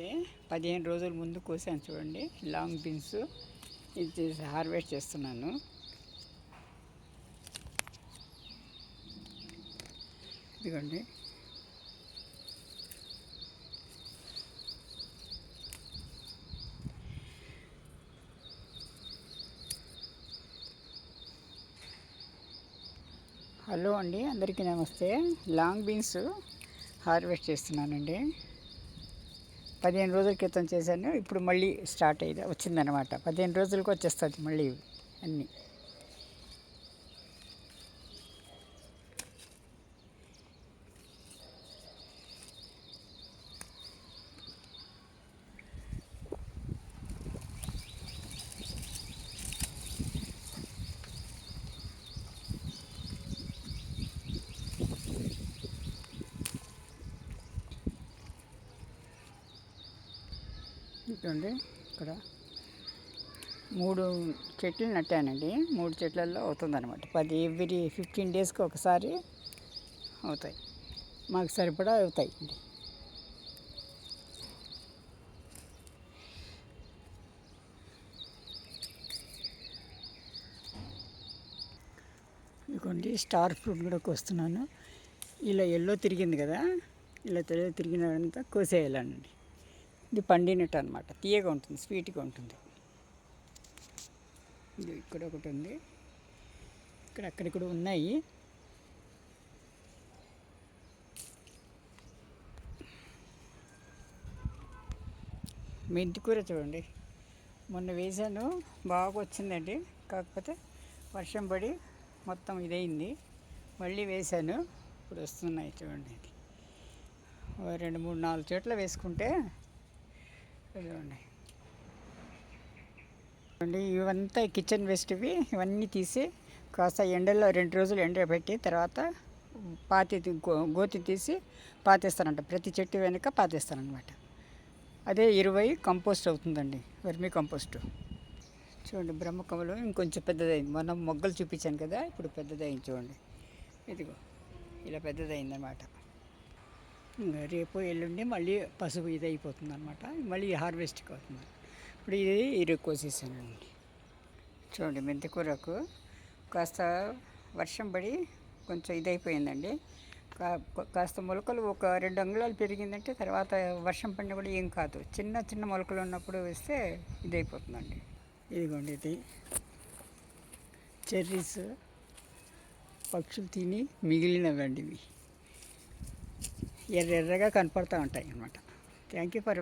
నమస్తే. 15 రోజుల ముందు కోసాను చూడండి లాంగ్ బీన్స్. ఇది హార్వెస్ట్ చేస్తున్నాను. ఇదిగోండి. హలో అండి, అందరికీ నమస్తే. లాంగ్ బీన్స్ హార్వెస్ట్ చేస్తున్నానండి. 15 రోజుల క్రితం చేశాను. ఇప్పుడు మళ్ళీ స్టార్ట్ అయ్యి వచ్చిందనమాట. 15 రోజులకు వచ్చేస్తుంది మళ్ళీ అన్నీ. చూడండి, ఇక్కడ 3 చెట్లు నట్టానండి. 3 చెట్లలో అవుతుందన్నమాట. ఎవ్రీ 15 డేస్కి ఒకసారి అవుతాయి. మాకు సరిపడా అవుతాయి అండి. ఇదిగోండి, స్టార్ ఫ్రూట్ కూడా కోస్తున్నాను. ఇలా ఎల్లో తిరిగింది కదా, ఇలా తిరిగినంతా కోసేయాలండి. ఇది పండినట్టు అనమాట. తీయగా ఉంటుంది, స్వీట్గా ఉంటుంది. ఇది ఇక్కడ ఒకటి ఉంది, అక్కడ కూడా ఉన్నాయి. మెంతి కూర చూడండి, మొన్న వేసాను, బాగా వచ్చిందండి. కాకపోతే వర్షం పడి మొత్తం ఇదైంది. మళ్ళీ వేసాను, ఇప్పుడు వస్తున్నాయి చూడండి. 2, 3, 4 చెట్లు వేసుకుంటే చూడండి. ఇవంతా కిచెన్ వేస్ట్. ఇవన్నీ తీసి కాస్త ఎండలో 2 రోజులు ఎండబెట్టి తర్వాత గోతి తీసి పాతేస్తానంట. ప్రతి చెట్టు వెనుక పాతేస్తానమాట. అదే 20 కంపోస్ట్ అవుతుందండి, వర్మీ కంపోస్ట్. చూడండి, బ్రహ్మకమలం ఇంకొంచెం పెద్దదైంది. మనం మొగ్గలు చూపించాను కదా, ఇప్పుడు పెద్దదైంది చూడండి. ఇదిగో ఇలా పెద్దదైందన్నమాట. ఇంకా రేపు ఎల్లుండి మళ్ళీ పసుపు ఇది అయిపోతుంది అనమాట. మళ్ళీ హార్వెస్ట్కి అవుతుంది. ఇప్పుడు ఇది ఇరుగు కోసేసానండి. చూడండి, మెంతికూరకు కాస్త వర్షం పడి కొంచెం ఇదైపోయిందండి. కాస్త మొలకలు ఒక 2 అంగుళాలు పెరిగిందంటే తర్వాత వర్షం పడినా కూడా ఏం కాదు. చిన్న చిన్న మొలకలు ఉన్నప్పుడు వేస్తే ఇదైపోతుందండి. ఇదిగోండి, ఇది చెర్రీస్ పక్షులు తిని మిగిలినవండి. ఇవి ఎర్రగా కనపడుతూ ఉంటాయి అన్నమాట. Thank you for